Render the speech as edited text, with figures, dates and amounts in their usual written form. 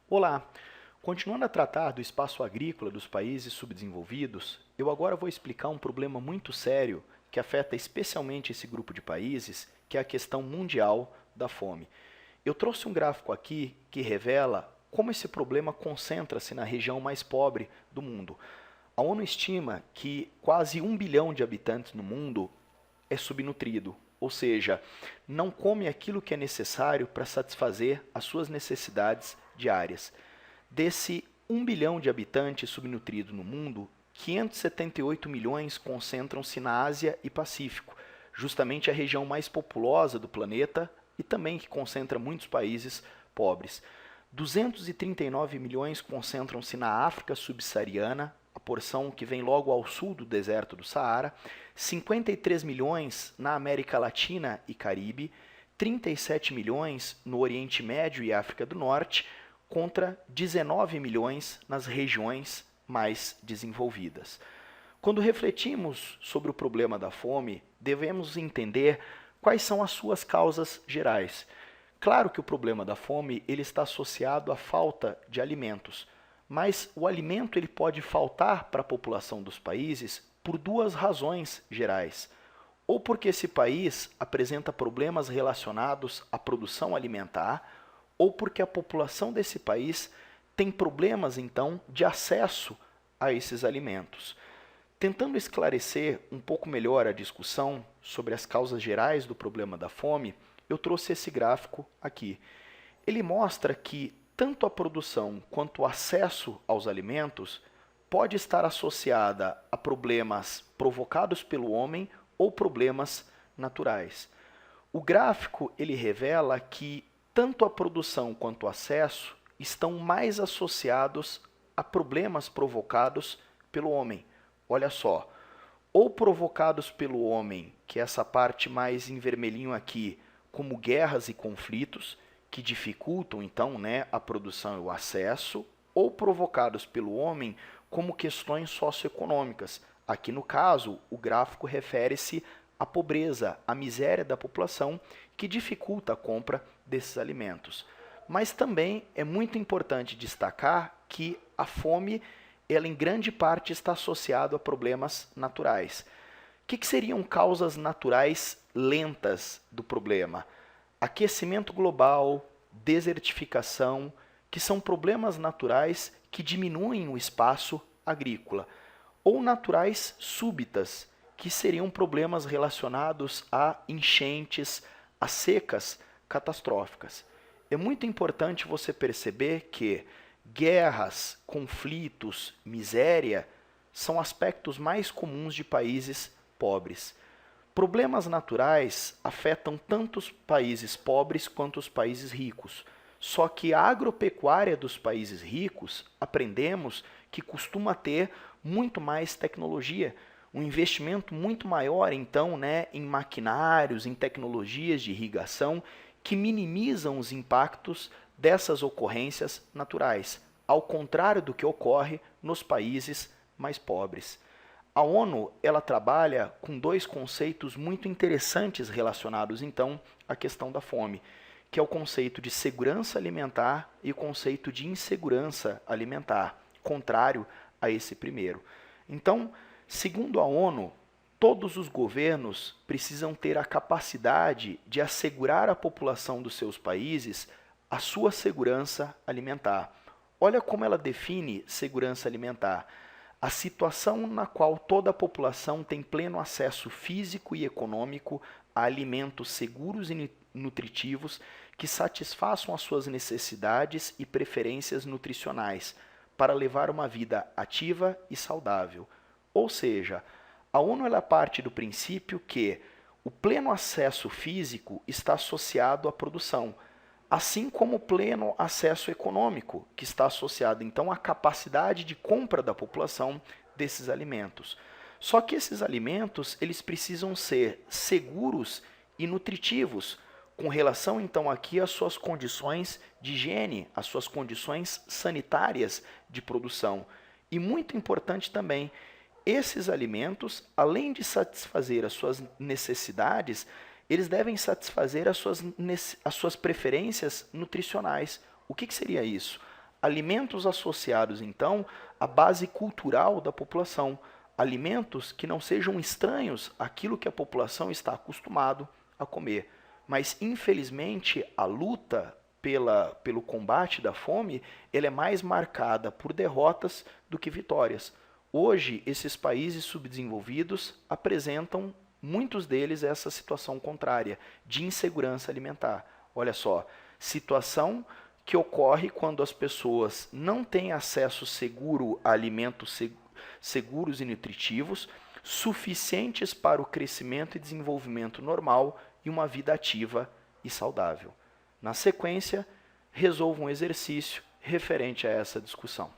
Olá! Continuando a tratar do espaço agrícola dos países subdesenvolvidos, eu agora vou explicar um problema muito sério que afeta especialmente esse grupo de países, que é a questão mundial da fome. Eu trouxe um gráfico aqui que revela como esse problema concentra-se na região mais pobre do mundo. A ONU estima que quase 1 bilhão de habitantes no mundo é subnutrido, ou seja, não come aquilo que é necessário para satisfazer as suas necessidades diárias. Desse 1 bilhão de habitantes subnutridos no mundo, 578 milhões concentram-se na Ásia e Pacífico, justamente a região mais populosa do planeta e também que concentra muitos países pobres. 239 milhões concentram-se na África subsaariana, a porção que vem logo ao sul do deserto do Saara, 53 milhões na América Latina e Caribe, 37 milhões no Oriente Médio e África do Norte, contra 19 milhões nas regiões mais desenvolvidas. Quando refletimos sobre o problema da fome, devemos entender quais são as suas causas gerais. Claro que o problema da fome ele está associado à falta de alimentos, mas o alimento ele pode faltar para a população dos países por duas razões gerais. Ou porque esse país apresenta problemas relacionados à produção alimentar, ou porque a população desse país tem problemas, então, de acesso a esses alimentos. Tentando esclarecer um pouco melhor a discussão sobre as causas gerais do problema da fome, eu trouxe esse gráfico aqui. Ele mostra que tanto a produção quanto o acesso aos alimentos pode estar associada a problemas provocados pelo homem ou problemas naturais. O gráfico ele revela que tanto a produção quanto o acesso estão mais associados a problemas provocados pelo homem. Olha só, ou provocados pelo homem, que é essa parte mais em vermelhinho aqui, como guerras e conflitos, que dificultam então a produção e o acesso, ou provocados pelo homem como questões socioeconômicas. Aqui no caso, o gráfico refere-se à pobreza, à miséria da população, que dificulta a compra desses alimentos. Mas também é muito importante destacar que a fome, ela em grande parte está associada a problemas naturais. O que seriam causas naturais lentas do problema? Aquecimento global, desertificação, que são problemas naturais que diminuem o espaço agrícola, ou naturais súbitas, que seriam problemas relacionados a enchentes, a secas catastróficas. É muito importante você perceber que guerras, conflitos, miséria são aspectos mais comuns de países pobres. Problemas naturais afetam tanto os países pobres quanto os países ricos. Só que a agropecuária dos países ricos, aprendemos que costuma ter muito mais tecnologia, um investimento muito maior, então, em maquinários, em tecnologias de irrigação, que minimizam os impactos dessas ocorrências naturais, ao contrário do que ocorre nos países mais pobres. A ONU ela trabalha com dois conceitos muito interessantes relacionados, então, à questão da fome, que é o conceito de segurança alimentar e o conceito de insegurança alimentar, contrário a esse primeiro. Então, segundo a ONU, todos os governos precisam ter a capacidade de assegurar à população dos seus países a sua segurança alimentar. Olha como ela define segurança alimentar. A situação na qual toda a população tem pleno acesso físico e econômico a alimentos seguros e nutritivos que satisfaçam as suas necessidades e preferências nutricionais para levar uma vida ativa e saudável. Ou seja, a ONU ela parte do princípio que o pleno acesso físico está associado à produção, assim como o pleno acesso econômico, que está associado então à capacidade de compra da população desses alimentos. Só que esses alimentos eles precisam ser seguros e nutritivos, com relação então aqui às suas condições de higiene, às suas condições sanitárias de produção. E muito importante também, esses alimentos, além de satisfazer as suas necessidades, eles devem satisfazer as suas preferências nutricionais. O que seria isso? Alimentos associados, então, à base cultural da população. Alimentos que não sejam estranhos àquilo que a população está acostumado a comer. Mas, infelizmente, a luta pelo combate da fome, ela é mais marcada por derrotas do que vitórias. Hoje, esses países subdesenvolvidos apresentam, muitos deles, essa situação contrária, de insegurança alimentar. Olha só, situação que ocorre quando as pessoas não têm acesso seguro a alimentos seguros e nutritivos, suficientes para o crescimento e desenvolvimento normal e uma vida ativa e saudável. Na sequência, resolva um exercício referente a essa discussão.